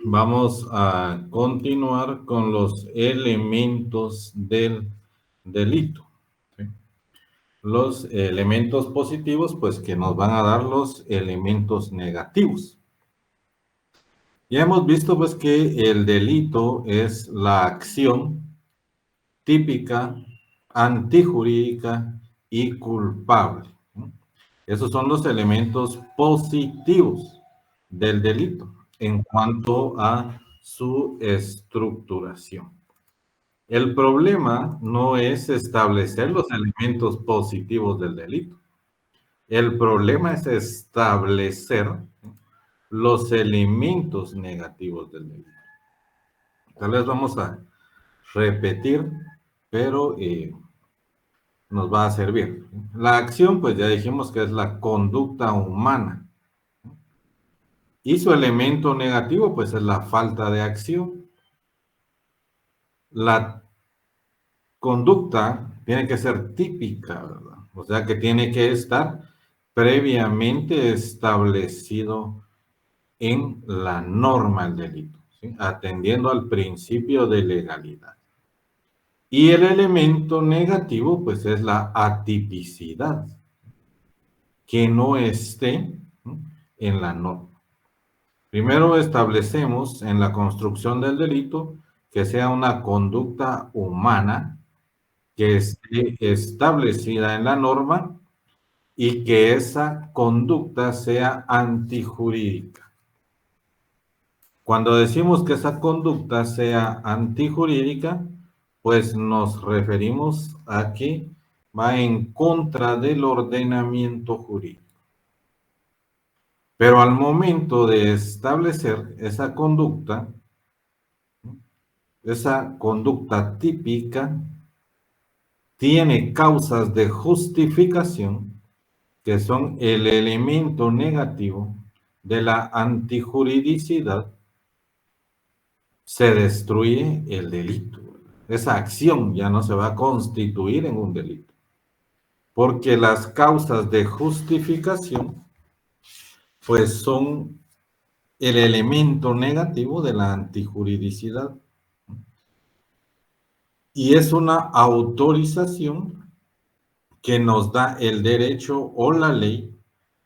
Vamos a continuar con los elementos del delito. ¿Sí? Los elementos positivos, pues que nos van a dar los elementos negativos. Ya hemos visto pues que el delito es la acción típica, antijurídica y culpable. ¿No? Esos son los elementos positivos del delito en cuanto a su estructuración. El problema no es establecer los elementos positivos del delito. El problema es establecer los elementos negativos del delito. Tal vez vamos a repetir, pero nos va a servir. La acción, pues ya dijimos que es la conducta humana. Y su elemento negativo, pues es la falta de acción. La conducta tiene que ser típica, ¿verdad? O sea que tiene que estar previamente establecido en la norma del delito, ¿sí? Atendiendo al principio de legalidad. Y el elemento negativo, pues es la atipicidad, que no esté, ¿no?, en la norma. Primero establecemos en la construcción del delito que sea una conducta humana que esté establecida en la norma y que esa conducta sea antijurídica. Cuando decimos que esa conducta sea antijurídica, pues nos referimos a que va en contra del ordenamiento jurídico. Pero al momento de establecer esa conducta típica, tiene causas de justificación que son el elemento negativo de la antijuridicidad, se destruye el delito. Esa acción ya no se va a constituir en un delito, porque las causas de justificación, pues son el elemento negativo de la antijuridicidad. Y es una autorización que nos da el derecho o la ley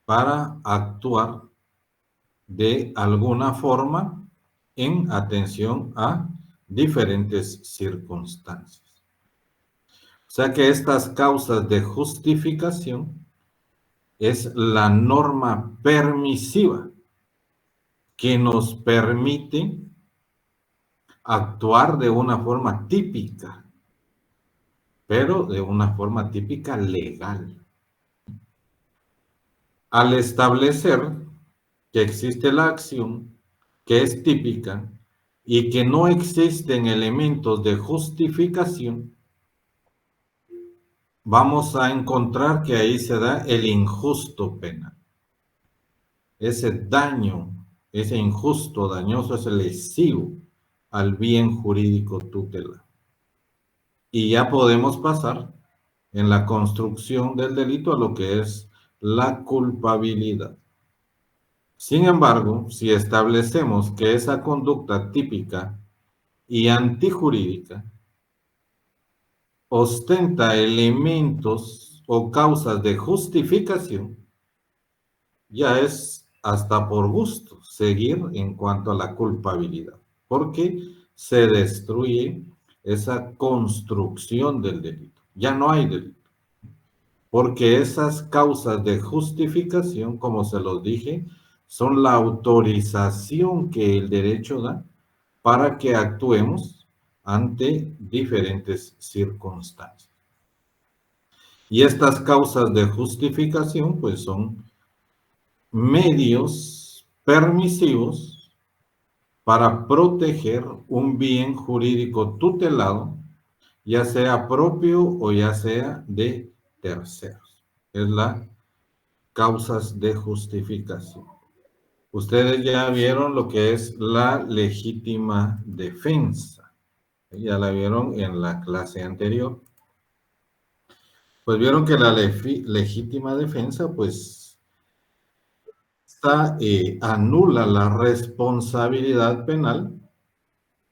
para actuar de alguna forma en atención a diferentes circunstancias. O sea que estas causas de justificación es la norma permisiva que nos permite actuar de una forma típica, pero de una forma típica legal. Al establecer que existe la acción, que es típica, y que no existen elementos de justificación, vamos a encontrar que ahí se da el injusto penal. Ese daño, ese injusto, dañoso, es lesivo al bien jurídico tutelar. Y ya podemos pasar en la construcción del delito a lo que es la culpabilidad. Sin embargo, si establecemos que esa conducta típica y antijurídica ostenta elementos o causas de justificación, ya es hasta por gusto seguir en cuanto a la culpabilidad, porque se destruye esa construcción del delito. Ya no hay delito, porque esas causas de justificación, como se los dije, son la autorización que el derecho da para que actuemos ante diferentes circunstancias. Y estas causas de justificación, pues son medios permisivos para proteger un bien jurídico tutelado, ya sea propio o ya sea de terceros. Es la causas de justificación. Ustedes ya vieron lo que es la legítima defensa. Ya la vieron en la clase anterior. Pues vieron que la legítima defensa, pues esta anula la responsabilidad penal,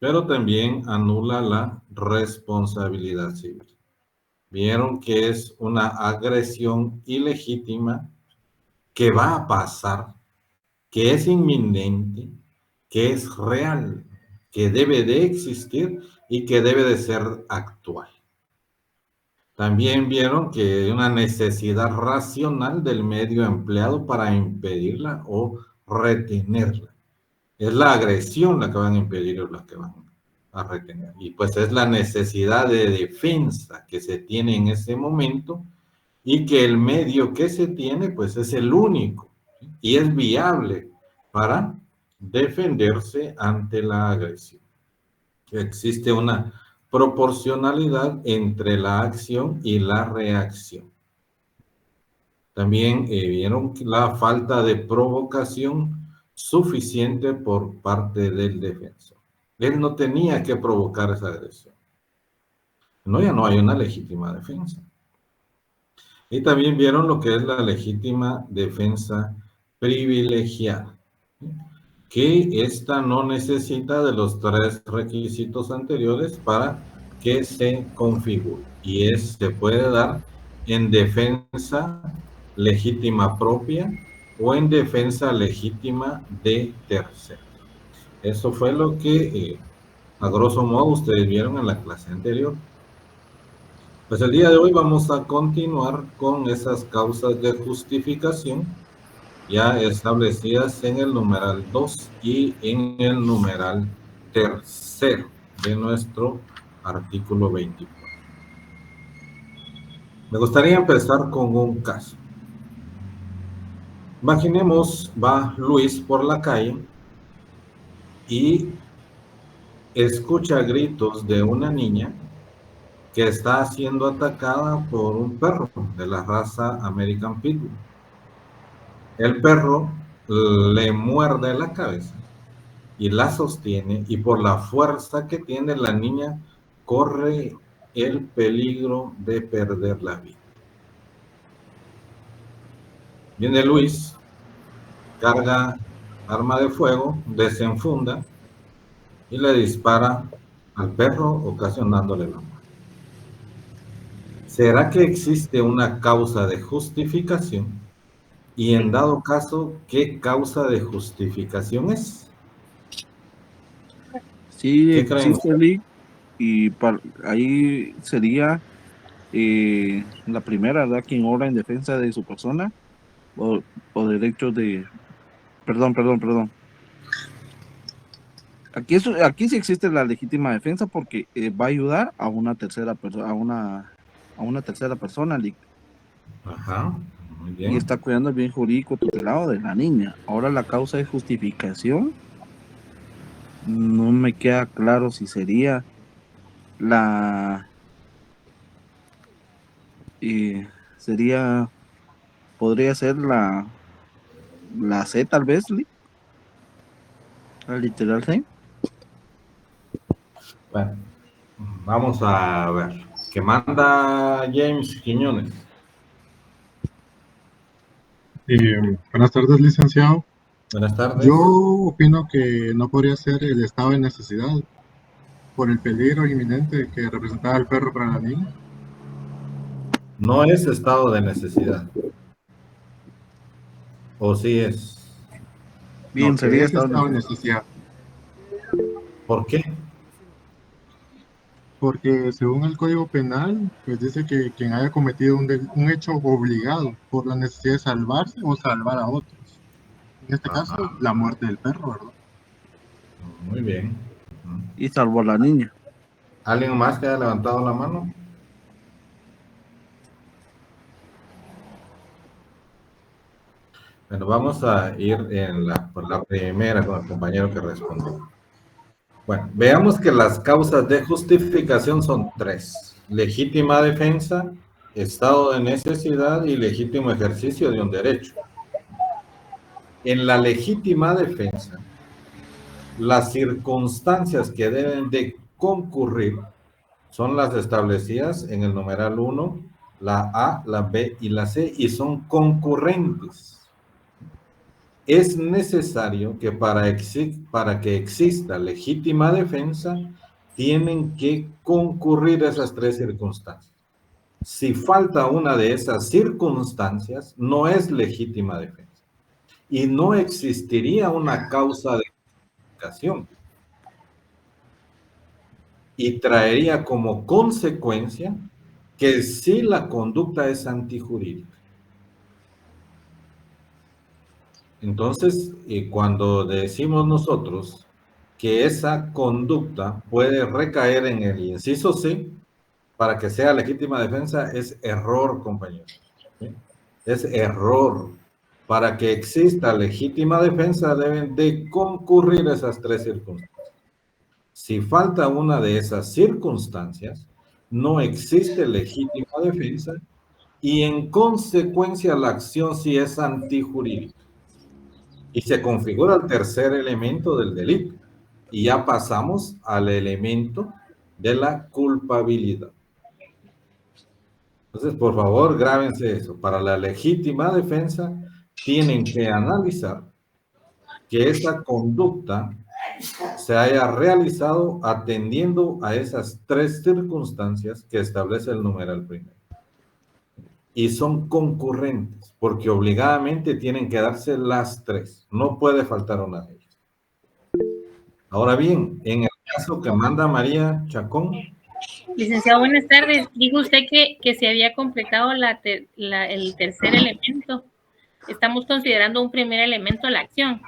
pero también anula la responsabilidad civil. Vieron que es una agresión ilegítima que va a pasar, que es inminente, que es real, que debe de existir y que debe de ser actual. También vieron que hay una necesidad racional del medio empleado para impedirla o retenerla. Es la agresión la que van a impedir o la que van a retener. Y pues es la necesidad de defensa que se tiene en ese momento y que el medio que se tiene pues es el único y es viable para defenderse ante la agresión. Existe una proporcionalidad entre la acción y la reacción. También vieron la falta de provocación suficiente por parte del defensor. Él no tenía que provocar esa agresión. No, ya no hay una legítima defensa. Y también vieron lo que es la legítima defensa privilegiada, que esta no necesita de los 3 requisitos anteriores para que se configure. Y se puede dar en defensa legítima propia o en defensa legítima de tercero. Eso fue lo que, a grosso modo, ustedes vieron en la clase anterior. Pues el día de hoy vamos a continuar con esas causas de justificación ya establecidas en el numeral 2 y en el numeral 3 de nuestro artículo 24. Me gustaría empezar con un caso. Imaginemos, va Luis por la calle y escucha gritos de una niña que está siendo atacada por un perro de la raza American Pitbull. El perro le muerde la cabeza y la sostiene, y por la fuerza que tiene la niña corre el peligro de perder la vida. Viene Luis, carga arma de fuego, desenfunda y le dispara al perro, ocasionándole la muerte. ¿Será que existe una causa de justificación? Y en dado caso, ¿qué causa de justificación es? Sí, ¿Qué creen existe ustedes? Lick, y ahí sería la primera, ¿verdad? Quien obra en defensa de su persona o derechos de... Perdón. Aquí sí existe la legítima defensa porque va a ayudar a una tercera persona, a una tercera persona, Lick, Ajá, muy y bien. está cuidando el bien jurídico tutelado de la niña. Ahora la causa de justificación, no me queda claro si sería la... sería... Podría ser la C, tal vez, la literal C. Bueno, vamos a ver. ¿Qué manda James Quiñones? Buenas tardes, licenciado. Buenas Yo tardes. opino que no podría ser el estado de necesidad por el peligro inminente que representaba el perro para la niña. No es estado de necesidad. ¿O sí es? No, Bien, que sería es estado estado de en... necesidad. ¿Por qué? Porque según el Código Penal, pues dice que quien haya cometido un hecho obligado por la necesidad de salvarse o salvar a otros. En este caso, Ajá, la muerte del perro, ¿verdad? muy bien. Y salvo a la niña. ¿Alguien más que haya levantado la mano? Bueno, vamos a ir por la primera con el compañero que respondió. Bueno, veamos que las causas de justificación son 3. Legítima defensa, estado de necesidad y legítimo ejercicio de un derecho. En la legítima defensa, las circunstancias que deben de concurrir son las establecidas en el numeral 1, la A, la B y la C, y son concurrentes. es necesario que para que exista legítima defensa, tienen que concurrir esas tres circunstancias. Si falta una de esas circunstancias, no es legítima defensa. Y no existiría una causa de justificación. Y traería como consecuencia que sí la conducta es antijurídica. Entonces, cuando decimos nosotros que esa conducta puede recaer en el inciso C para que sea legítima defensa, es error, compañeros. ¿Sí? Es error. Para que exista legítima defensa deben de concurrir esas tres circunstancias. Si falta una de esas circunstancias, no existe legítima defensa y en consecuencia la acción sí es antijurídica. Y se configura el tercer elemento del delito. Y ya pasamos al elemento de la culpabilidad. Entonces, por favor, grábense eso. Para la legítima defensa, tienen que analizar que esa conducta se haya realizado atendiendo a esas tres circunstancias que establece el numeral primero. Y son concurrentes, porque obligadamente tienen que darse las tres. No puede faltar una de ellas. Ahora bien, en el caso que manda María Chacón. Licenciado, buenas tardes. Dijo usted que se había completado el tercer elemento. Estamos considerando un primer elemento la acción.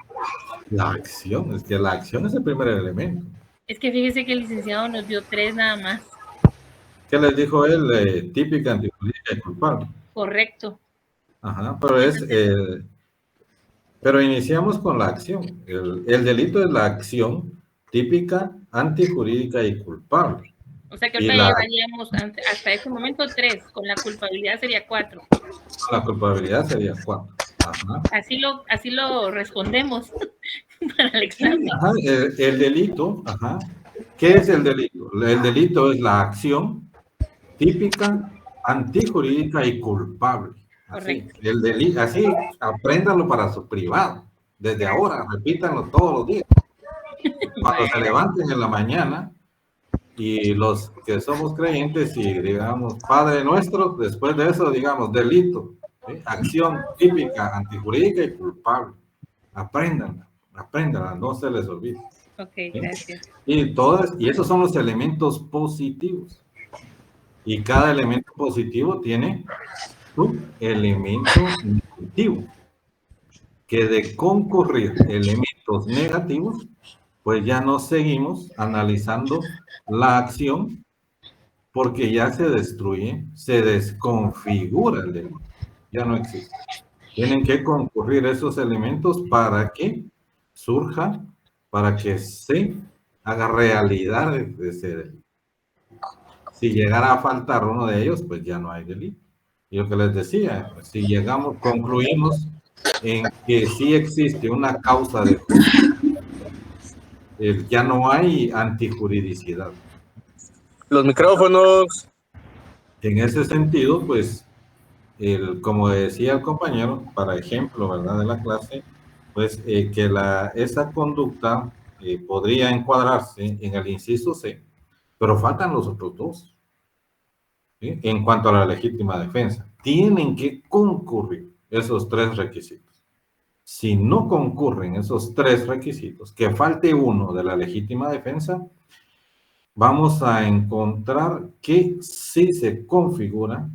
La acción, es que la acción es el primer elemento. Es que fíjese que el licenciado nos dio tres nada más. ¿Qué les dijo él? Típica, antijurídica y culpable. Correcto. Ajá, pero iniciamos con la acción. El delito es la acción típica, antijurídica y culpable. O sea que ahorita llevaríamos hasta ese momento 3, con la culpabilidad sería 4. La culpabilidad sería 4. Ajá. Así lo respondemos para el examen. Ajá, el delito, ajá. ¿Qué es el delito? El delito es la acción típica, antijurídica y culpable. Así, el delito, así, apréndanlo para su privado. Desde ahora, repítanlo todos los días. Cuando se levanten en la mañana, y los que somos creyentes y digamos Padre Nuestro, después de eso digamos delito, ¿sí? Acción típica, antijurídica y culpable. Apréndanla, no se les olvide. Ok, gracias. Y esos son los elementos positivos. Y cada elemento positivo tiene su elemento negativo. Que de concurrir elementos negativos, pues ya no seguimos analizando la acción porque ya se destruye, se desconfigura el delito, ya no existe. Tienen que concurrir esos elementos para que surja, para que se haga realidad de ese delito. Si llegara a faltar uno de ellos, pues ya no hay delito. Y lo que les decía, si concluimos en que sí existe una causa de justicia, ya no hay antijuridicidad. Los micrófonos. En ese sentido, pues, como decía el compañero, para ejemplo, ¿verdad?, de la clase, pues que esa conducta podría encuadrarse en el inciso C, pero faltan los otros dos. ¿Sí? En cuanto a la legítima defensa, tienen que concurrir esos tres requisitos. Si no concurren esos tres requisitos, que falte uno de la legítima defensa, vamos a encontrar que sí se configura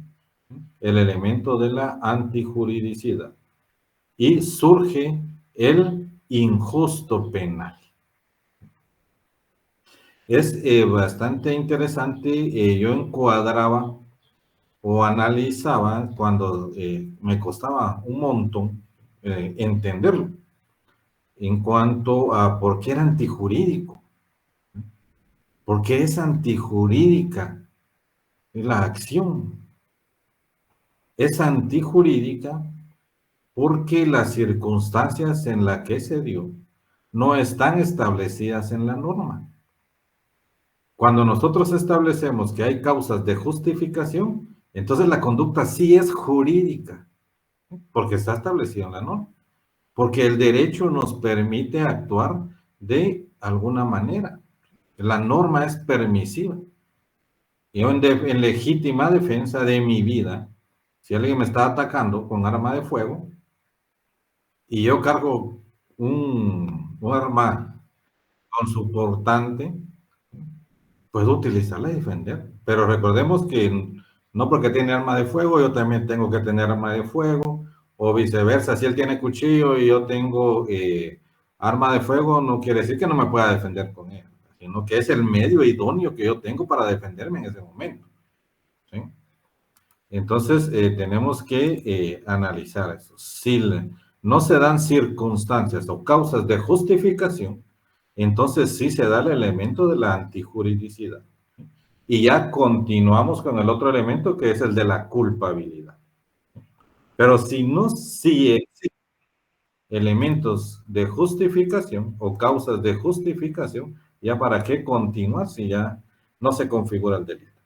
el elemento de la antijuridicidad y surge el injusto penal. Es bastante interesante, yo encuadraba o analizaba cuando me costaba un montón entenderlo en cuanto a por qué era antijurídico, por qué es antijurídica la acción. Es antijurídica porque las circunstancias en las que se dio no están establecidas en la norma. Cuando nosotros establecemos que hay causas de justificación, entonces la conducta sí es jurídica, porque está establecida en la norma. porque el derecho nos permite actuar de alguna manera. La norma es permisiva. Yo en legítima defensa de mi vida, si alguien me está atacando con arma de fuego y yo cargo un arma con su portante, puedo utilizarla y defender. Pero recordemos que no porque tiene arma de fuego, yo también tengo que tener arma de fuego, o viceversa. Si él tiene cuchillo y yo tengo arma de fuego, no quiere decir que no me pueda defender con él, sino que es el medio idóneo que yo tengo para defenderme en ese momento. ¿Sí? Entonces, tenemos que analizar eso. Si no se dan circunstancias o causas de justificación, entonces sí se da el elemento de la antijuridicidad. Y ya continuamos con el otro elemento que es el de la culpabilidad. Pero si existen elementos de justificación o causas de justificación, ya para qué continuar si ya no se configura el delito.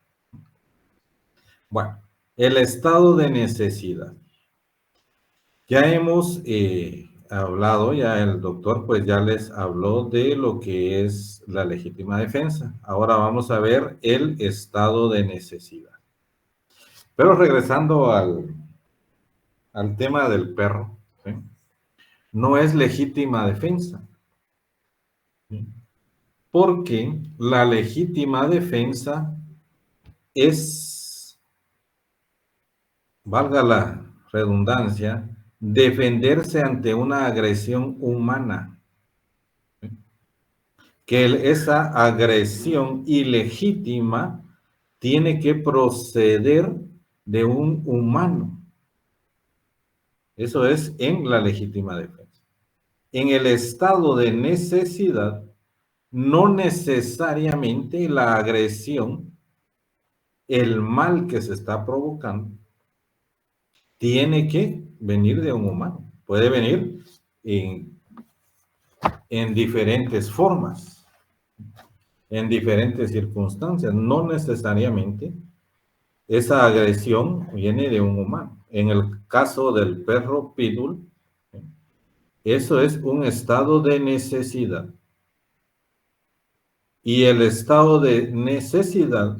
Bueno, el estado de necesidad. Ya hemos hablado, ya el doctor pues ya les habló de lo que es la legítima defensa. Ahora vamos a ver el estado de necesidad. Pero regresando al tema del perro, ¿sí? No es legítima defensa, ¿sí? Porque la legítima defensa es, valga la redundancia, defenderse ante una agresión humana. Que esa agresión ilegítima tiene que proceder de un humano. Eso es en la legítima defensa. En el estado de necesidad, no necesariamente la agresión, el mal que se está provocando, tiene que venir de un humano. Puede venir en diferentes formas, en diferentes circunstancias. No necesariamente esa agresión viene de un humano. En el caso del perro pitbull, eso es un estado de necesidad. Y el estado de necesidad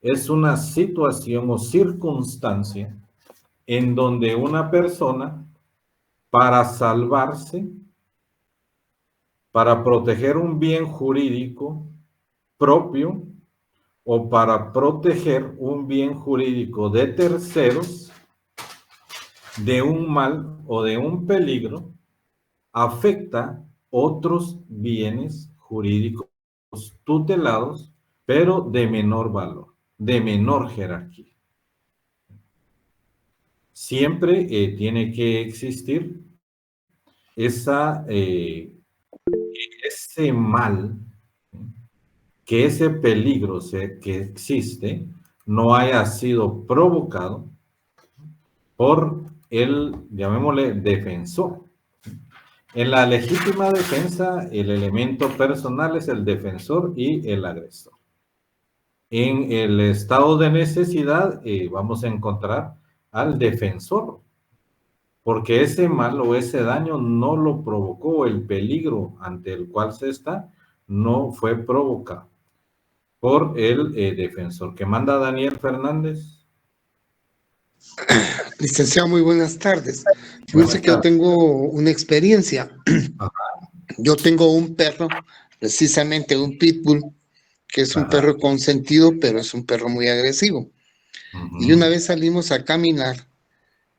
es una situación o circunstancia en donde una persona, para salvarse, para proteger un bien jurídico propio o para proteger un bien jurídico de terceros, de un mal o de un peligro, afecta otros bienes jurídicos tutelados, pero de menor valor, de menor jerarquía. Siempre tiene que existir ese mal, que ese peligro que existe no haya sido provocado por el, llamémosle, defensor. En la legítima defensa, el elemento personal es el defensor y el agresor. En el estado de necesidad, vamos a encontrar al defensor, porque ese mal o ese daño no lo provocó, el peligro ante el cual se está no fue provocado por el defensor. ¿Qué manda Daniel Fernández? Licenciado, muy buenas tardes. Fíjense que yo tengo una experiencia. Yo tengo un perro, precisamente un pitbull, que es un perro consentido, pero es un perro muy agresivo. Y una vez salimos a caminar,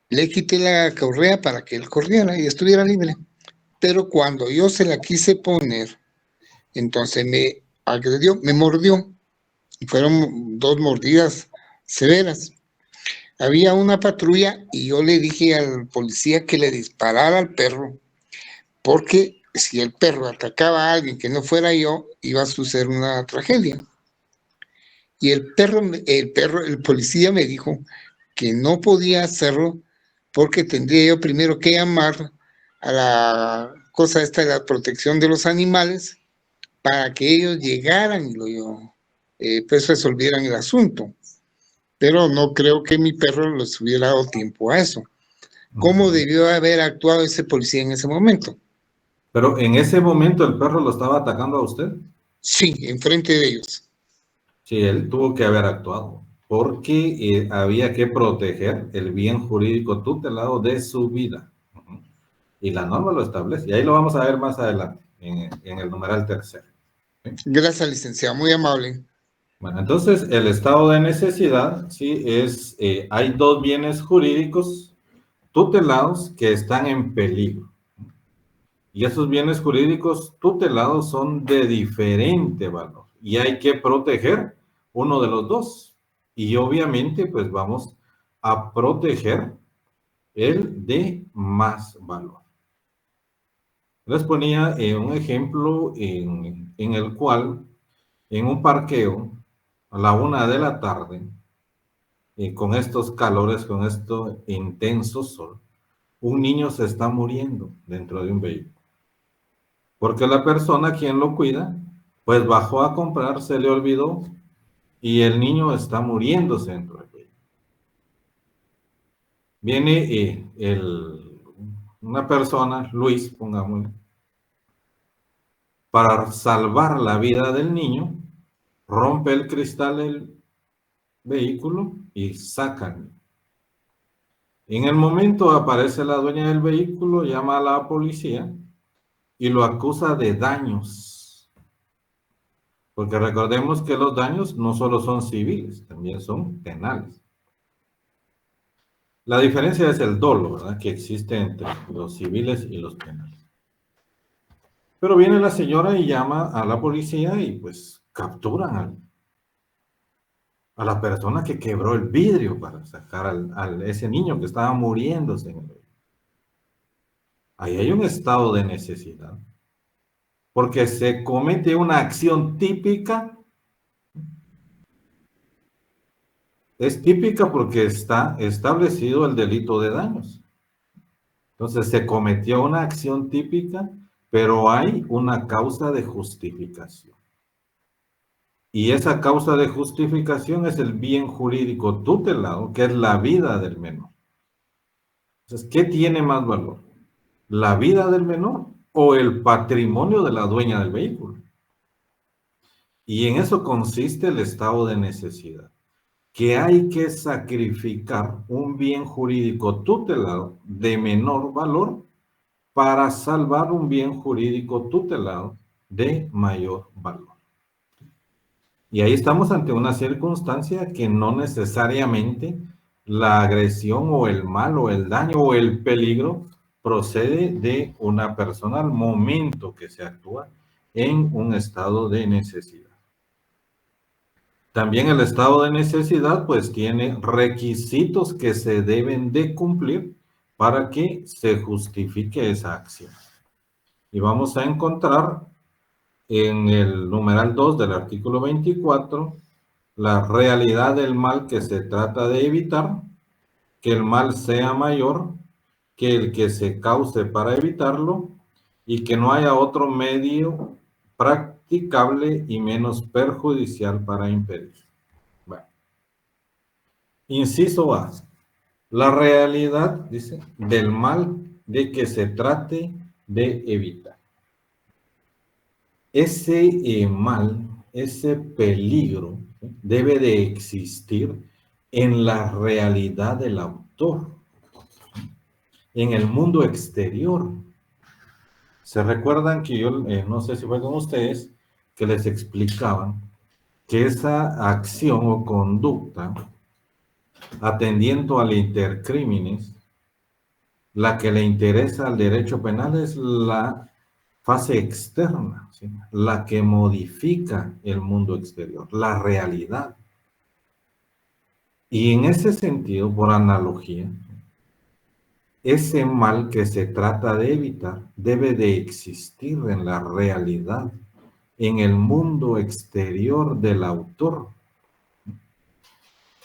le quité la correa para que él corriera y estuviera libre. Pero cuando yo se la quise poner, entonces me agredió, me mordió. Y fueron 2 mordidas severas. Había una patrulla y yo le dije al policía que le disparara al perro, porque si el perro atacaba a alguien que no fuera yo, iba a suceder una tragedia. Y el policía me dijo que no podía hacerlo porque tendría yo primero que llamar a la cosa esta de la protección de los animales para que ellos llegaran y pues resolvieran el asunto. Pero no creo que mi perro les hubiera dado tiempo a eso. cómo debió haber actuado ese policía en ese momento. Pero en ese momento el perro lo estaba atacando a usted. Sí, enfrente de ellos. Sí, él tuvo que haber actuado, porque había que proteger el bien jurídico tutelado de su vida. Y la norma lo establece. Y ahí lo vamos a ver más adelante, en el numeral tercero. ¿Sí? Gracias, licenciado, muy amable. Bueno, entonces el estado de necesidad, sí, hay dos bienes jurídicos tutelados que están en peligro. Y esos bienes jurídicos tutelados son de diferente valor. Y hay que proteger uno de los dos. Y obviamente, pues vamos a proteger el de más valor. Les ponía un ejemplo en el cual, en un parqueo, a la 1 de la tarde, con estos calores, con este intenso sol, un niño se está muriendo dentro de un vehículo. Porque la persona quien lo cuida, pues bajó a comprar, se le olvidó, y el niño está muriéndose dentro del vehículo. Viene una persona, Luis, pongámosle, para salvar la vida del niño, rompe el cristal del vehículo y sacan. En el momento aparece la dueña del vehículo, llama a la policía y lo acusa de daños. Porque recordemos que los daños no solo son civiles, también son penales. La diferencia es el dolo, ¿verdad?, que existe entre los civiles y los penales. Pero viene la señora y llama a la policía y pues capturan a la persona que quebró el vidrio para sacar a ese niño que estaba muriéndose en el vehículo. Ahí hay un estado de necesidad, porque se comete una acción típica. Es típica porque está establecido el delito de daños. Entonces se cometió una acción típica, pero hay una causa de justificación. Y esa causa de justificación es el bien jurídico tutelado, que es la vida del menor. Entonces, ¿qué tiene más valor? ¿La vida del menor o el patrimonio de la dueña del vehículo? Y en eso consiste el estado de necesidad, que hay que sacrificar un bien jurídico tutelado de menor valor para salvar un bien jurídico tutelado de mayor valor. Y ahí estamos ante una circunstancia que no necesariamente la agresión o el mal o el daño o el peligro procede de una persona al momento que se actúa en un estado de necesidad. También el estado de necesidad pues tiene requisitos que se deben de cumplir para que se justifique esa acción. Y vamos a encontrar en el numeral 2 del artículo 24 la realidad del mal que se trata de evitar, que el mal sea mayor que el que se cause para evitarlo y que no haya otro medio practicable y menos perjudicial para impedir. Bueno. Inciso A. La realidad, dice, del mal de que se trate de evitar. Ese mal, ese peligro, debe de existir en la realidad del autor, en el mundo exterior. ¿Se recuerdan que yo, no sé si fue con ustedes, que les explicaban que esa acción o conducta, atendiendo al intercrímenes, la que le interesa al derecho penal es la fase externa, ¿sí?, la que modifica el mundo exterior, la realidad. Y en ese sentido, por analogía, ese mal que se trata de evitar debe de existir en la realidad, en el mundo exterior del autor.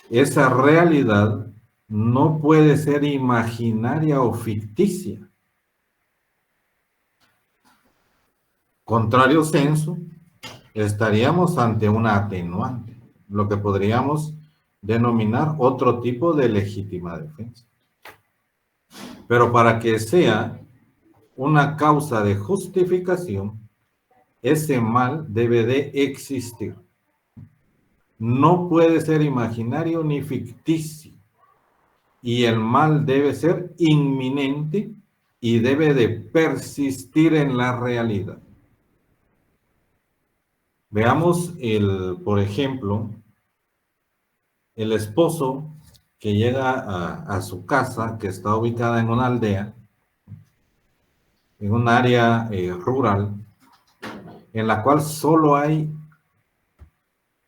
Esa realidad no puede ser imaginaria o ficticia. Contrario sensu, estaríamos ante una atenuante, lo que podríamos denominar otro tipo de legítima defensa. Pero para que sea una causa de justificación, ese mal debe de existir. No puede ser imaginario ni ficticio. Y el mal debe ser inminente y debe de persistir en la realidad. Veamos por ejemplo, el esposo que llega a su casa, que está ubicada en una aldea, en un área rural, en la cual solo hay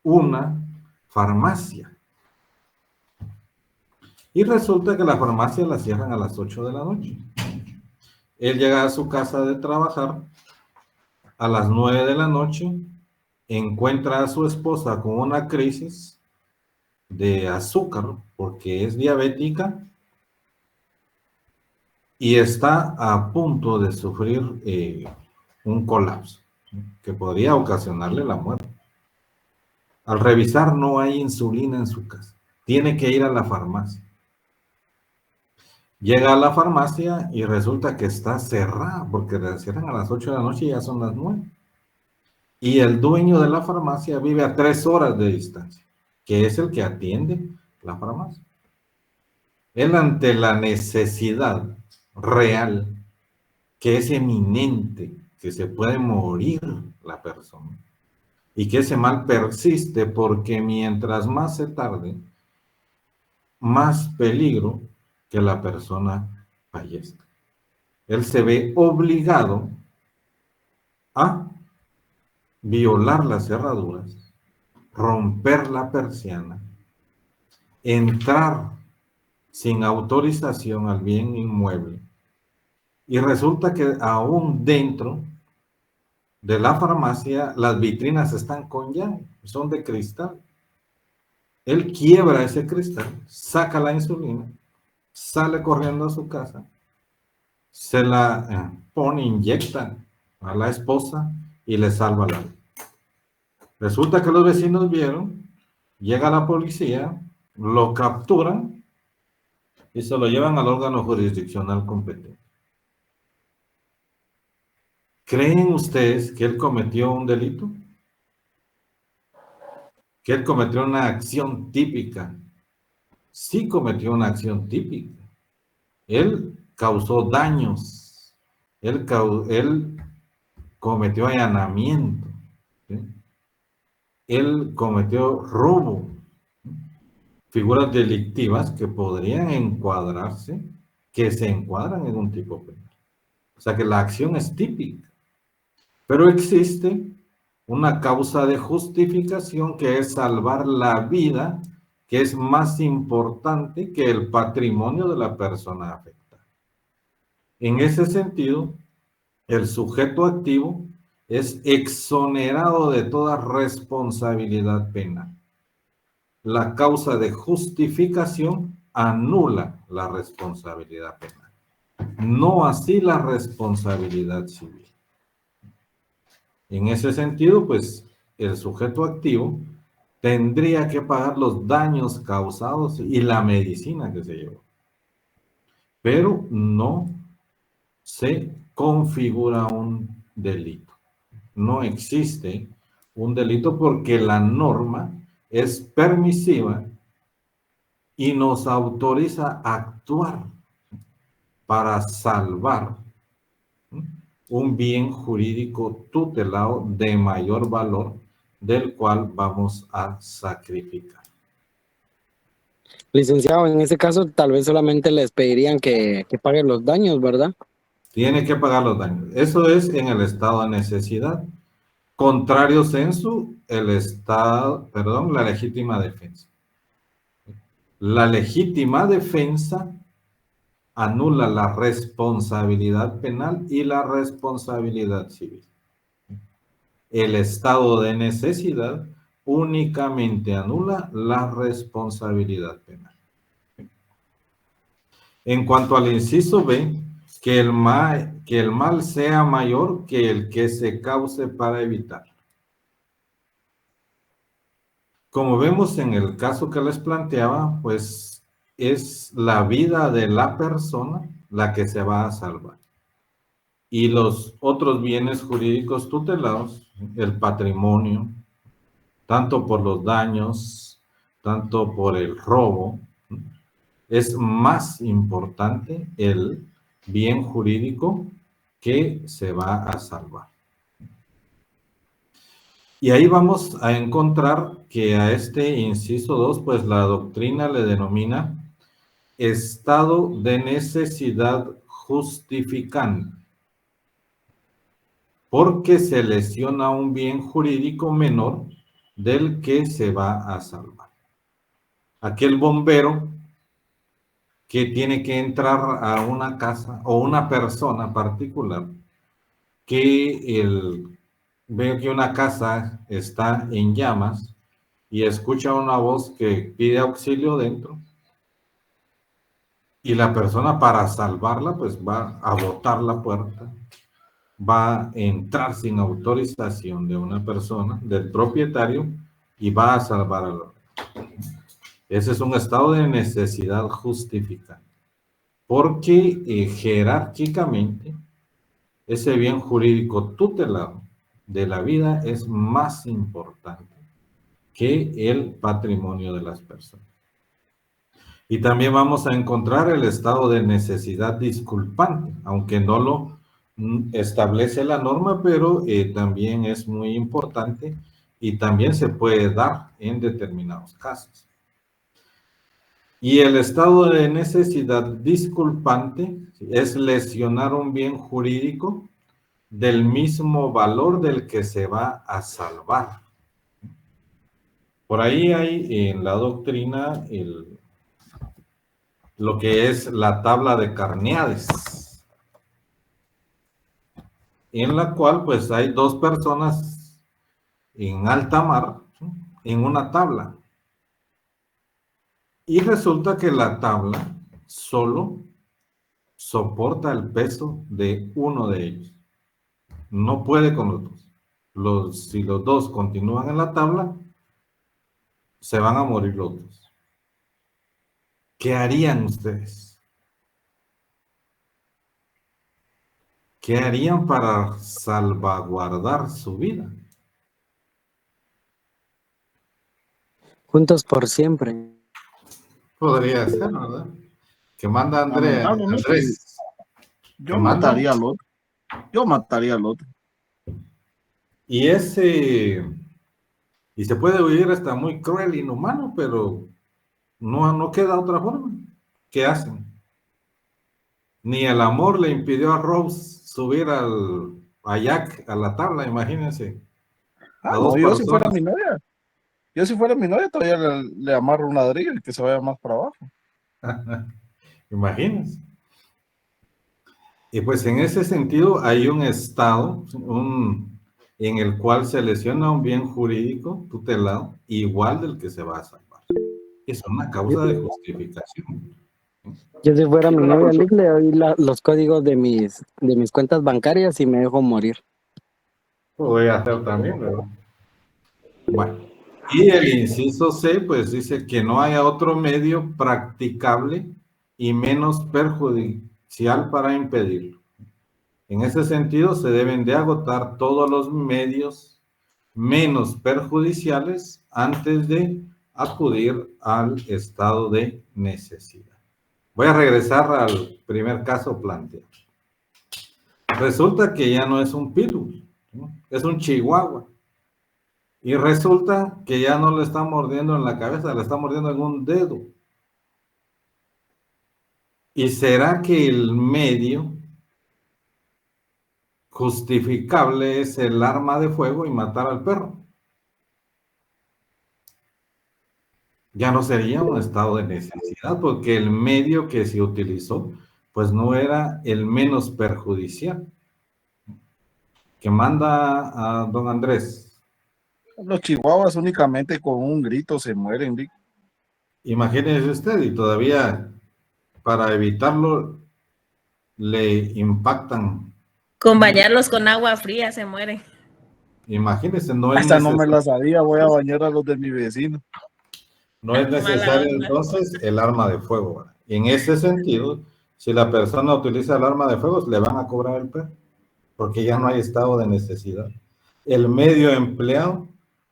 una farmacia. Y resulta que la farmacia la cierran a las 8 de la noche. Él llega a su casa de trabajar a las 9 de la noche, encuentra a su esposa con una crisis de azúcar porque es diabética y está a punto de sufrir un colapso que podría ocasionarle la muerte. Al revisar, no hay insulina en su casa. Tiene que ir a la farmacia. Llega a la farmacia y resulta que está cerrada porque la cierran a las 8 de la noche y ya son las 9. Y el dueño de la farmacia vive a 3 horas de distancia, que es el que atiende la farmacia. Él, ante la necesidad real, que es eminente, que se puede morir la persona, y que ese mal persiste porque mientras más se tarde, más peligro que la persona fallezca. Él se ve obligado a violar las cerraduras, romper la persiana, entrar sin autorización al bien inmueble, y resulta que aún dentro de la farmacia las vitrinas están con llave, son de cristal. Él quiebra ese cristal, saca la insulina, sale corriendo a su casa, se la pone, inyecta a la esposa y le salva la vida. Resulta que los vecinos vieron, llega la policía, lo capturan y se lo llevan al órgano jurisdiccional competente. ¿Creen ustedes que él cometió un delito? ¿Que él cometió una acción típica? Sí cometió una acción típica. Él causó daños. Él cometió allanamiento. ¿Sí? Él cometió robo. Figuras delictivas que podrían encuadrarse, que se encuadran en un tipo penal. O sea que la acción es típica. Pero existe una causa de justificación que es salvar la vida, que es más importante que el patrimonio de la persona afectada. En ese sentido, el sujeto activo es exonerado de toda responsabilidad penal. La causa de justificación anula la responsabilidad penal, no así la responsabilidad civil. En ese sentido, pues, el sujeto activo tendría que pagar los daños causados y la medicina que se llevó. Pero no se configura un delito. No existe un delito porque la norma es permisiva y nos autoriza a actuar para salvar un bien jurídico tutelado de mayor valor del cual vamos a sacrificar. Licenciado, en ese caso tal vez solamente les pedirían que paguen los daños, ¿verdad? Tiene que pagar los daños. Eso es en el estado de necesidad. Contrario sensu, la legítima defensa. La legítima defensa anula la responsabilidad penal y la responsabilidad civil. El estado de necesidad únicamente anula la responsabilidad penal. En cuanto al inciso B, que el mal sea mayor que el que se cause para evitar. Como vemos en el caso que les planteaba, pues es la vida de la persona la que se va a salvar. Y los otros bienes jurídicos tutelados, el patrimonio, tanto por los daños, tanto por el robo, es más importante el bien jurídico que se va a salvar. Y ahí vamos a encontrar que a este inciso 2, pues la doctrina le denomina estado de necesidad justificante, porque se lesiona un bien jurídico menor del que se va a salvar. Aquel bombero que tiene que entrar a una casa o una persona particular que ve que una casa está en llamas y escucha una voz que pide auxilio dentro, y la persona, para salvarla, pues va a botar la puerta, va a entrar sin autorización de una persona, del propietario, y va a salvar al otro. Ese es un estado de necesidad justificada, porque jerárquicamente ese bien jurídico tutelado de la vida es más importante que el patrimonio de las personas. Y también vamos a encontrar el estado de necesidad disculpante, aunque no lo establece la norma, pero también es muy importante y también se puede dar en determinados casos. Y el estado de necesidad disculpante es lesionar un bien jurídico del mismo valor del que se va a salvar. Por ahí hay en la doctrina lo que es la tabla de Carneades, en la cual pues hay dos personas en alta mar, ¿sí?, en una tabla. Y resulta que la tabla solo soporta el peso de uno de ellos. No puede con los dos. Si los dos continúan en la tabla, se van a morir los dos. ¿Qué harían ustedes? ¿Qué harían para salvaguardar su vida? Juntos por siempre. Podría ser, ¿verdad? ¿Qué manda Andrés? Yo mataría al otro. Yo mataría al otro. Y se puede oír hasta muy cruel, inhumano, pero no queda otra forma. ¿Qué hacen? Ni el amor le impidió a Rose subir a Jack a la tabla, imagínense. No, yo si fuera mi novia. Yo si fuera mi novia todavía le amarro un ladrillo y que se vaya más para abajo. Imagínense. Y pues en ese sentido hay un estado en el cual se lesiona un bien jurídico tutelado igual del que se va a salvar. Es una causa de justificación. Yo si fuera mi novia, le doy los códigos de mis cuentas bancarias y me dejo morir. Lo voy a hacer también, ¿verdad? Bueno, y el inciso C, pues dice que no haya otro medio practicable y menos perjudicial para impedirlo. En ese sentido, se deben de agotar todos los medios menos perjudiciales antes de acudir al estado de necesidad. Voy a regresar al primer caso planteado. Resulta que ya no es un pitbull, ¿no? Es un chihuahua. Y resulta que ya no le está mordiendo en la cabeza, le está mordiendo en un dedo. ¿Y será que el medio justificable es el arma de fuego y matar al perro? Ya no sería un estado de necesidad, porque el medio que se utilizó, pues no era el menos perjudicial. ¿Qué manda a don Andrés? Los chihuahuas únicamente con un grito se mueren, Vic. Imagínese usted, y todavía para evitarlo le impactan. Con bañarlos con agua fría se mueren. Imagínese, no es Hasta no necesario. me la sabía, voy a bañar a los de mi vecino. No es necesario entonces el arma de fuego, ¿verdad? En ese sentido, Si la persona utiliza el arma de fuego, le van a cobrar el perro, porque ya no hay estado de necesidad. El medio empleado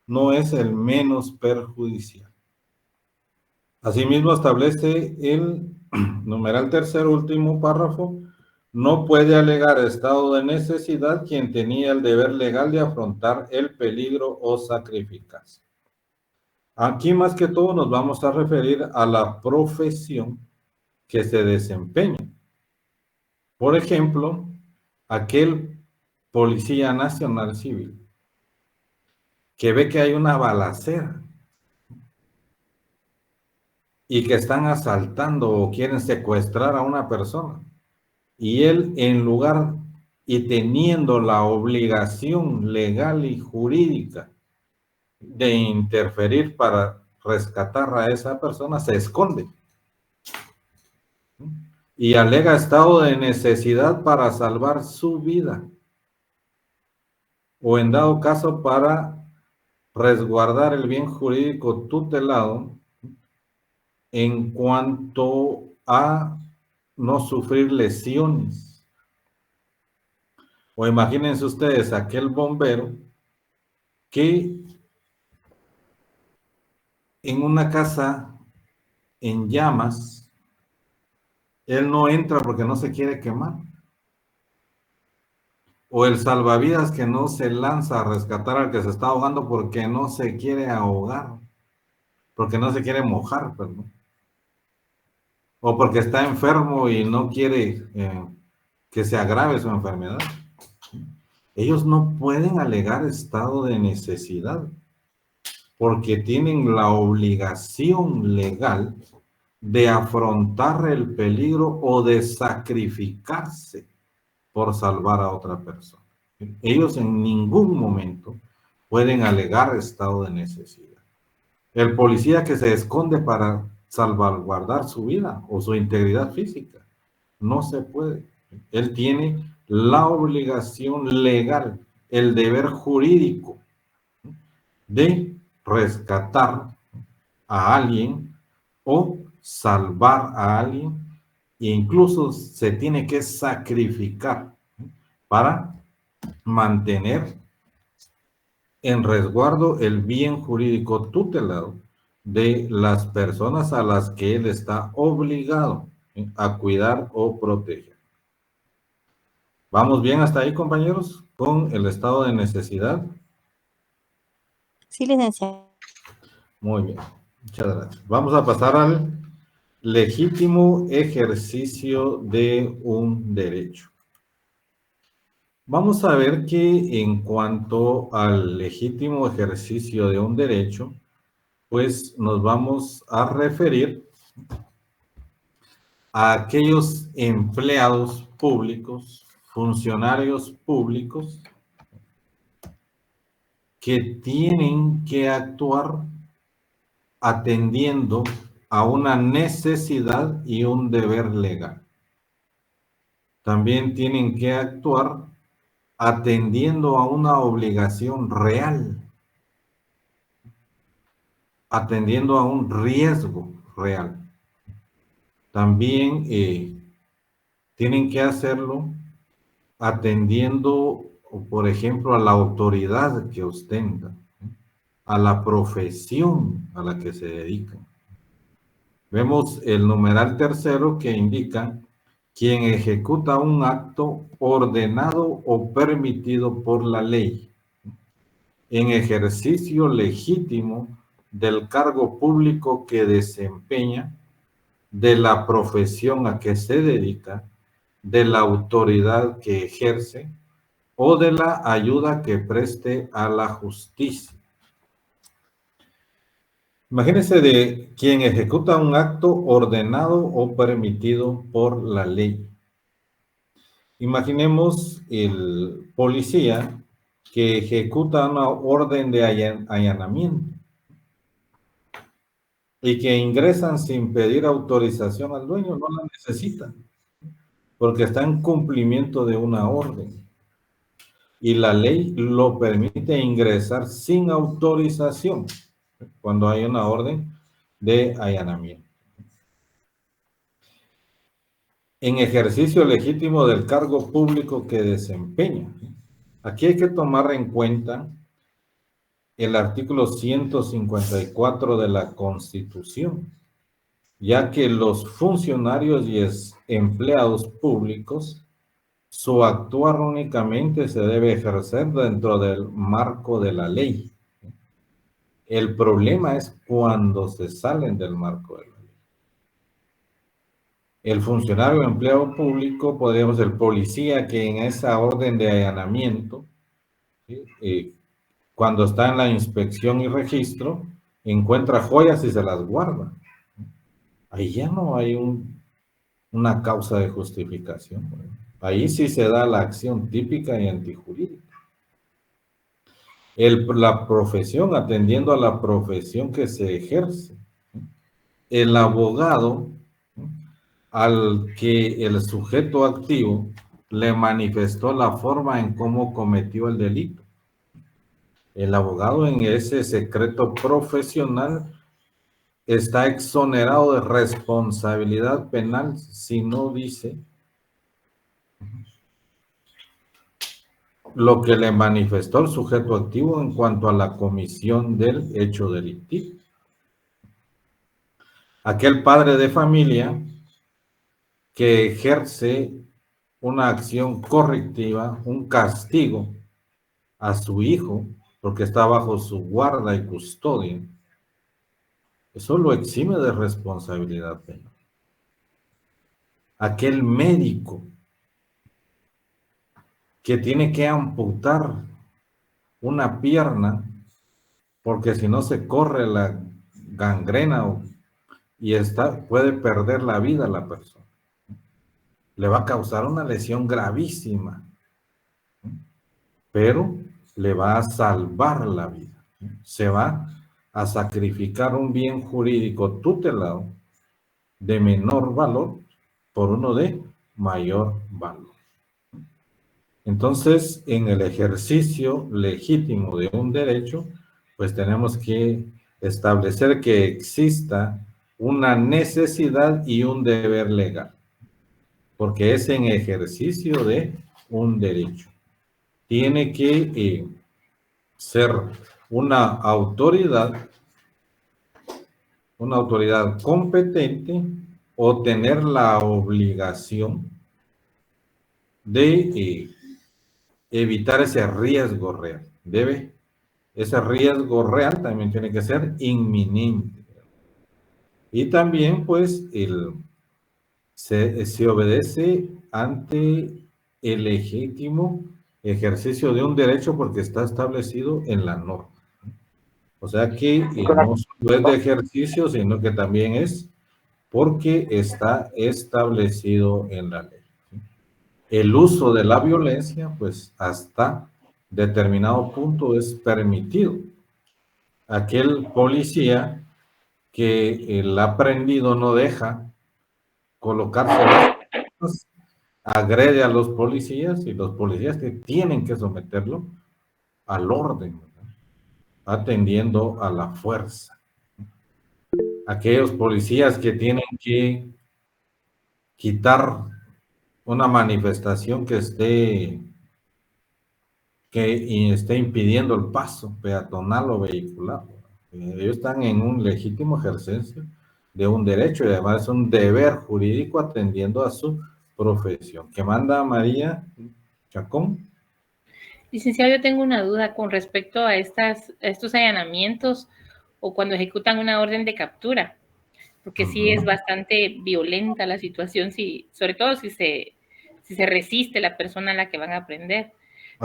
no es el menos perjudicial. Asimismo, establece el numeral tercero, último párrafo, no puede alegar estado de necesidad quien tenía el deber legal de afrontar el peligro o sacrificarse. Aquí más que todo nos vamos a referir a la profesión que se desempeña. Por ejemplo, aquel policía nacional civil que ve que hay una balacera y que están asaltando o quieren secuestrar a una persona, y él, en lugar y teniendo la obligación legal y jurídica de interferir para rescatar a esa persona, se esconde y alega estado de necesidad para salvar su vida, o en dado caso para resguardar el bien jurídico tutelado en cuanto a no sufrir lesiones. O imagínense ustedes aquel bombero que en una casa en llamas, él no entra porque no se quiere quemar. O el salvavidas que no se lanza a rescatar al que se está ahogando porque no se quiere ahogar, porque no se quiere mojar, perdón. O porque está enfermo y no quiere que se agrave su enfermedad. Ellos no pueden alegar estado de necesidad, porque tienen la obligación legal de afrontar el peligro o de sacrificarse por salvar a otra persona. Ellos en ningún momento pueden alegar estado de necesidad. El policía que se esconde para salvaguardar su vida o su integridad física, no se puede. Él tiene la obligación legal, el deber jurídico de rescatar a alguien o salvar a alguien, e incluso se tiene que sacrificar para mantener en resguardo el bien jurídico tutelado de las personas a las que él está obligado a cuidar o proteger. ¿Vamos bien hasta ahí, compañeros, con el estado de necesidad? Sí, licenciado. Muy bien, muchas gracias. Vamos a pasar al legítimo ejercicio de un derecho. Vamos a ver que en cuanto al legítimo ejercicio de un derecho, pues nos vamos a referir a aquellos empleados públicos, funcionarios públicos, que tienen que actuar atendiendo a una necesidad y un deber legal. También tienen que actuar atendiendo a una obligación real, atendiendo a un riesgo real. También tienen que hacerlo atendiendo, por ejemplo, a la autoridad que ostentan, a la profesión a la que se dedican. Vemos el numeral tercero que indica quien ejecuta un acto ordenado o permitido por la ley en ejercicio legítimo del cargo público que desempeña, de la profesión a que se dedica, de la autoridad que ejerce o de la ayuda que preste a la justicia. Imagínense de quien ejecuta un acto ordenado o permitido por la ley. Imaginemos el policía que ejecuta una orden de allanamiento y que ingresan sin pedir autorización al dueño, no la necesitan, porque está en cumplimiento de una orden. Y la ley lo permite ingresar sin autorización cuando hay una orden de allanamiento. en ejercicio legítimo del cargo público que desempeña. Aquí hay que tomar en cuenta el artículo 154 de la Constitución, ya que los funcionarios y empleados públicos, su actuar únicamente se debe ejercer dentro del marco de la ley. El problema es cuando se salen del marco de la ley. El funcionario o empleado público, podríamos ser el policía que en esa orden de allanamiento, ¿sí? Cuando está en la inspección y registro, encuentra joyas y se las guarda. Ahí ya no hay una causa de justificación. Ahí sí se da la acción típica y antijurídica. La profesión, atendiendo a la profesión que se ejerce. El abogado, al que el sujeto activo le manifestó la forma en cómo cometió el delito. El abogado en ese secreto profesional está exonerado de responsabilidad penal si no dice lo que le manifestó el sujeto activo en cuanto a la comisión del hecho delictivo. Aquel padre de familia que ejerce una acción correctiva, un castigo a su hijo, porque está bajo su guarda y custodia, eso lo exime de responsabilidad penal. Aquel médico que tiene que amputar una pierna, porque si no se corre la gangrena y puede perder la vida la persona. Le va a causar una lesión gravísima, pero le va a salvar la vida. Se va a sacrificar un bien jurídico tutelado de menor valor por uno de mayor valor. Entonces, en el ejercicio legítimo de un derecho, pues tenemos que establecer que exista una necesidad y un deber legal, porque es en ejercicio de un derecho. Tiene que ser una autoridad competente o tener la obligación de evitar ese riesgo real. Ese riesgo real también tiene que ser inminente. Y también, pues, se obedece ante el legítimo ejercicio de un derecho porque está establecido en la norma. O sea que no solo es de ejercicio, sino que también es porque está establecido en la ley. El uso de la violencia, pues hasta determinado punto es permitido. Aquel policía que el aprendido no deja colocarse las cosas, agrede a los policías y los policías tienen que someterlo al orden, ¿verdad? Atendiendo a la fuerza. Aquellos policías que tienen que quitar una manifestación que esté impidiendo el paso peatonal o vehicular. Ellos están en un legítimo ejercicio de un derecho y además es un deber jurídico atendiendo a su profesión. ¿Qué manda María Chacón? Licenciado, yo tengo una duda con respecto a estos allanamientos o cuando ejecutan una orden de captura, porque sí es bastante violenta la situación, sobre todo si se resiste la persona a la que van a prender.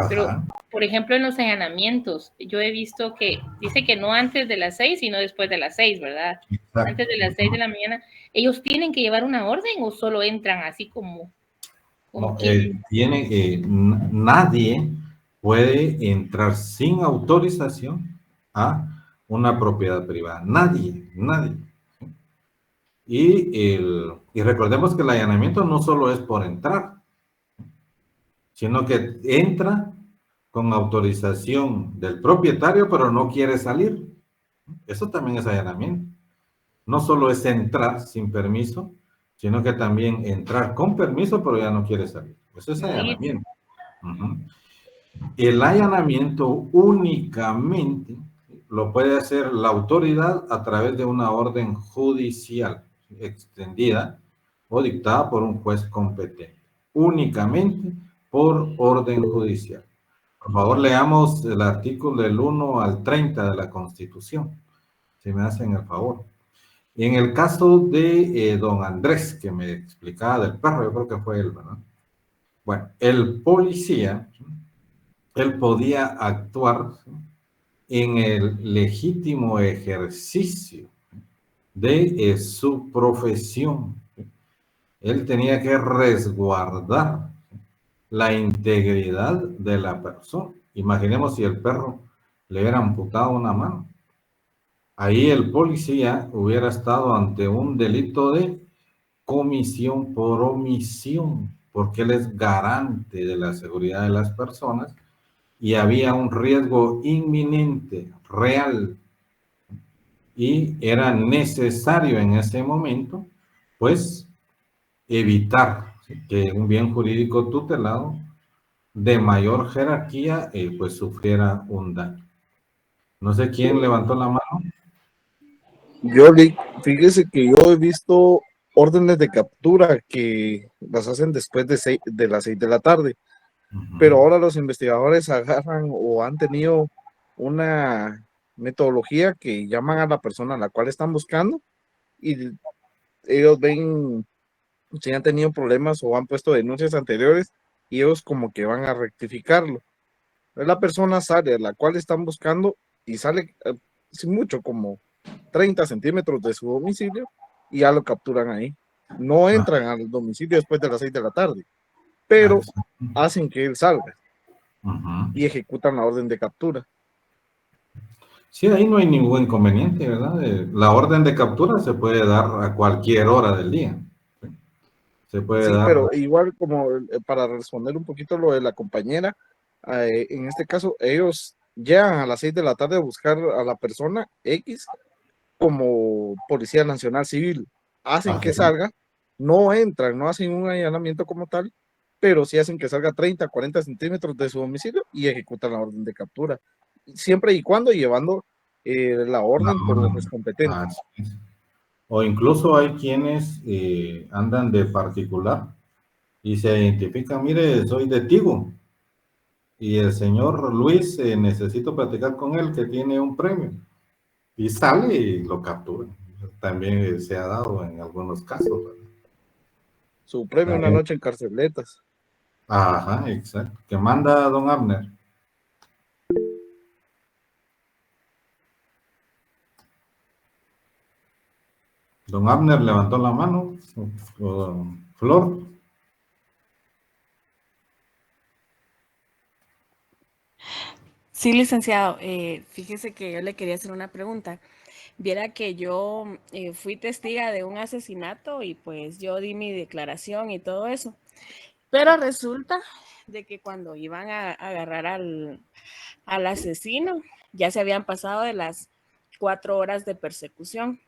Pero, por ejemplo, en los allanamientos, yo he visto que dice que no antes de las 6, sino después de las 6, ¿verdad? Exacto. Antes de las 6 de la mañana, ¿ellos tienen que llevar una orden o solo entran así como no, nadie puede entrar sin autorización a una propiedad privada. Nadie. Y recordemos que el allanamiento no solo es por entrar, sino que entra con autorización del propietario, pero no quiere salir. Eso también es allanamiento. No solo es entrar sin permiso, sino que también entrar con permiso, pero ya no quiere salir. Eso es allanamiento. El allanamiento únicamente lo puede hacer la autoridad a través de una orden judicial extendida o dictada por un juez competente. Únicamente por orden judicial. Por favor, leamos el artículo del 1 al 30 de la Constitución, si me hacen el favor. Y en el caso de don Andrés, que me explicaba del perro, yo creo que fue él, ¿verdad? Bueno, el policía, él podía actuar en el legítimo ejercicio de su profesión. Él tenía que resguardar la integridad de la persona. Imaginemos si el perro le hubiera amputado una mano. Ahí el policía hubiera estado ante un delito de comisión por omisión, porque él es garante de la seguridad de las personas y había un riesgo inminente, real, y era necesario en ese momento, pues, evitar que un bien jurídico tutelado de mayor jerarquía, pues, sufriera un daño. No sé quién levantó la mano. Fíjese que yo he visto órdenes de captura que las hacen después de las 6 de la tarde, pero ahora los investigadores agarran o han tenido una metodología que llaman a la persona a la cual están buscando y ellos ven si han tenido problemas o han puesto denuncias anteriores y ellos como que van a rectificarlo. La persona sale a la cual están buscando y sale sin mucho, como 30 centímetros de su domicilio y ya lo capturan ahí. No entran al domicilio después de las 6 de la tarde, pero hacen que él salga y ejecutan la orden de captura. Sí, ahí no hay ningún inconveniente, ¿verdad? La orden de captura se puede dar a cualquier hora del día. Se puede dar. Pero igual como para responder un poquito lo de la compañera, en este caso ellos llegan a las 6 de la tarde a buscar a la persona X como Policía Nacional Civil, hacen que salga, no entran, no hacen un allanamiento como tal, pero sí hacen que salga 30, 40 centímetros de su domicilio y ejecutan la orden de captura, siempre y cuando llevando la orden por los competentes. O incluso hay quienes andan de particular y se identifican, mire, soy de Tigo y el señor Luis, necesito platicar con él que tiene un premio. Y sale y lo captura. También se ha dado en algunos casos, ¿verdad? Su premio una noche en carceletas. Ajá, exacto. ¿Qué manda don Abner? Don Abner levantó la mano. Flor. Sí, licenciado. Fíjese que yo le quería hacer una pregunta. Viera que yo fui testiga de un asesinato y pues yo di mi declaración y todo eso. Pero resulta de que cuando iban a agarrar al asesino, ya se habían pasado de las 4 horas de persecución.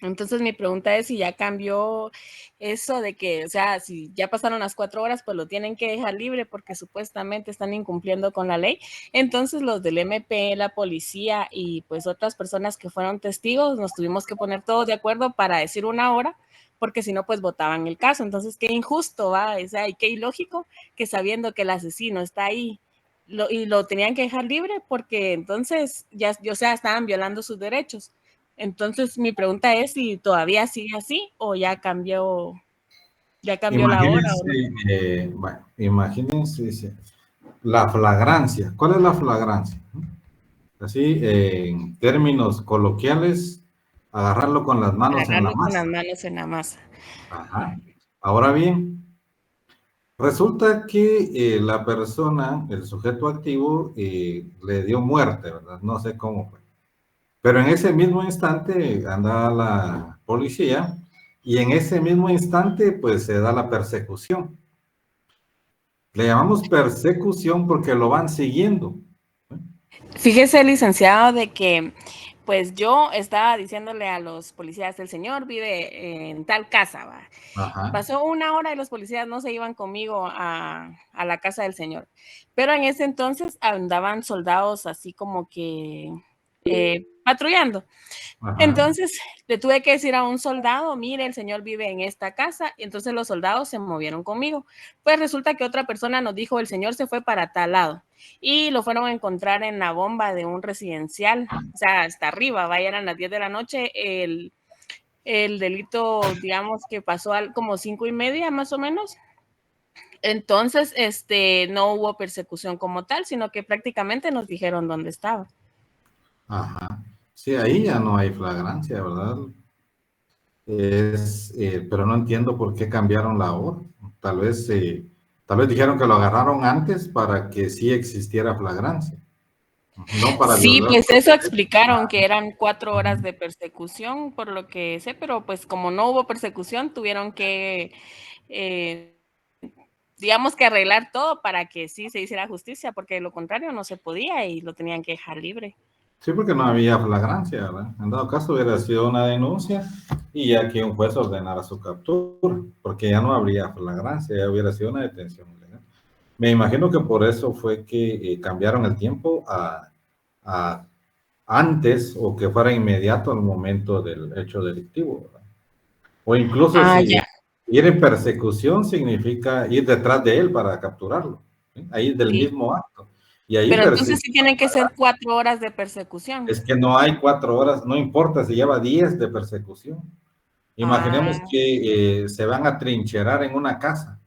Entonces mi pregunta es si ya cambió eso de que, o sea, si ya pasaron las 4 horas, pues lo tienen que dejar libre porque supuestamente están incumpliendo con la ley. Entonces los del MP, la policía y pues otras personas que fueron testigos, nos tuvimos que poner todos de acuerdo para decir una hora, porque si no, pues votaban el caso. Entonces, qué injusto, ¿va? O sea, y qué ilógico que sabiendo que el asesino está ahí y lo tenían que dejar libre porque entonces ya, o sea, estaban violando sus derechos. Entonces, mi pregunta es si todavía sigue así o ya cambió la hora. ¿O no? Bueno, imagínense la flagrancia. ¿Cuál es la flagrancia? Así, en términos coloquiales, agarrarlo con las manos en la masa. Con las manos en la masa. Ajá. Ahora bien, resulta que la persona, el sujeto activo, le dio muerte, ¿verdad? No sé cómo fue. Pero en ese mismo instante anda la policía y en ese mismo instante pues se da la persecución. Le llamamos persecución porque lo van siguiendo. Fíjese, licenciado, de que pues yo estaba diciéndole a los policías, el señor vive en tal casa, ¿va? Ajá. Pasó 1 hora y los policías no se iban conmigo a la casa del señor. Pero en ese entonces andaban soldados así como que patrullando. Ajá. Entonces le tuve que decir a un soldado, mire, el señor vive en esta casa, y entonces los soldados se movieron conmigo. Pues resulta que otra persona nos dijo, el señor se fue para tal lado, y lo fueron a encontrar en la bomba de un residencial, o sea, hasta arriba, eran las 10 de la noche, el delito, digamos, que pasó como 5:30 más o menos. Entonces, no hubo persecución como tal, sino que prácticamente nos dijeron dónde estaba. Ajá. Sí, ahí ya no hay flagrancia, ¿verdad? Pero no entiendo por qué cambiaron la hora. Tal vez dijeron que lo agarraron antes para que sí existiera flagrancia. No para Sí, violar. pues eso explicaron, que eran 4 horas de persecución, por lo que sé, pero pues como no hubo persecución, tuvieron que, digamos que arreglar todo para que sí se hiciera justicia, porque de lo contrario no se podía y lo tenían que dejar libre. Sí, porque no había flagrancia, ¿verdad? En dado caso hubiera sido una denuncia y ya que un juez ordenara su captura, porque ya no habría flagrancia, ya hubiera sido una detención ilegal. Me imagino que por eso fue que cambiaron el tiempo a antes o que fuera inmediato al momento del hecho delictivo, ¿verdad? O incluso si ir en persecución significa ir detrás de él para capturarlo, ¿sí? Ahí del mismo acto. Y ahí pero entonces sí tienen que ser 4 horas de persecución. Es que no hay 4 horas, no importa si lleva 10 de persecución. Imaginemos que se van a trincherar en una casa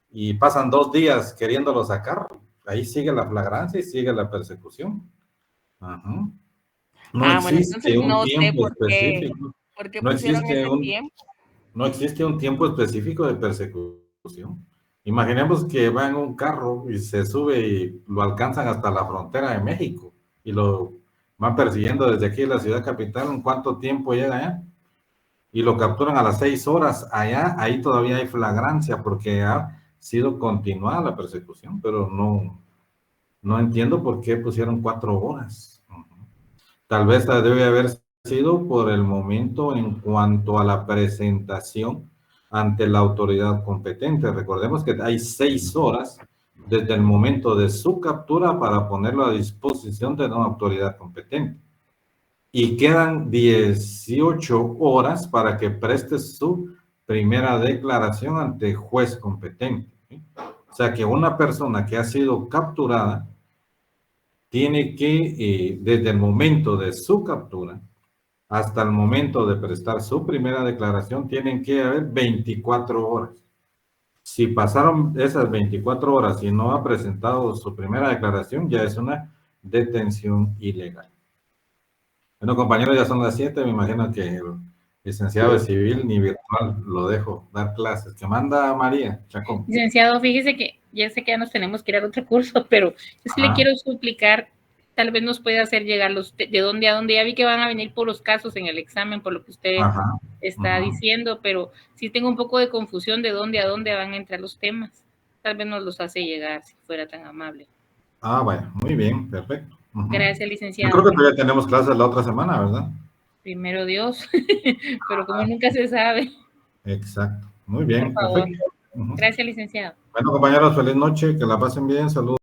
y pasan 2 días queriéndolo sacar. Ahí sigue la flagrancia y sigue la persecución. Ajá. No Bueno, entonces existe un no sé tiempo por qué específico. pusieron ese tiempo. No existe un tiempo específico de persecución. Imaginemos que va en un carro y se sube y lo alcanzan hasta la frontera de México y lo van persiguiendo desde aquí de la ciudad capital. ¿En cuánto tiempo llega allá? Y lo capturan a las 6 horas allá. Ahí todavía hay flagrancia porque ha sido continuada la persecución, pero no entiendo por qué pusieron 4 horas. Tal vez debe haber sido por el momento en cuanto a la presentación ante la autoridad competente. Recordemos que hay 6 horas desde el momento de su captura para ponerlo a disposición de una autoridad competente. Y quedan 18 horas para que preste su primera declaración ante juez competente, ¿sí? O sea que una persona que ha sido capturada tiene que, desde el momento de su captura hasta el momento de prestar su primera declaración, tienen que haber 24 horas. Si pasaron esas 24 horas y no ha presentado su primera declaración, ya es una detención ilegal. Bueno, compañeros, ya son las 7. Me imagino que el licenciado de civil ni virtual lo dejo dar clases. ¿Qué manda María Chacón? Licenciado, fíjese que ya sé que ya nos tenemos que ir a otro curso, pero yo sí le quiero suplicar, tal vez nos puede hacer llegar de dónde a dónde. Ya vi que van a venir por los casos en el examen, por lo que usted está diciendo, pero sí tengo un poco de confusión de dónde a dónde van a entrar los temas. Tal vez nos los hace llegar, si fuera tan amable. Bueno, muy bien, perfecto. Gracias, licenciado. Yo creo que todavía tenemos clases la otra semana, ¿verdad? Primero Dios, pero como nunca se sabe. Exacto, muy bien, Por favor. perfecto. Gracias, licenciado. Bueno, compañeros, feliz noche, que la pasen bien, saludos.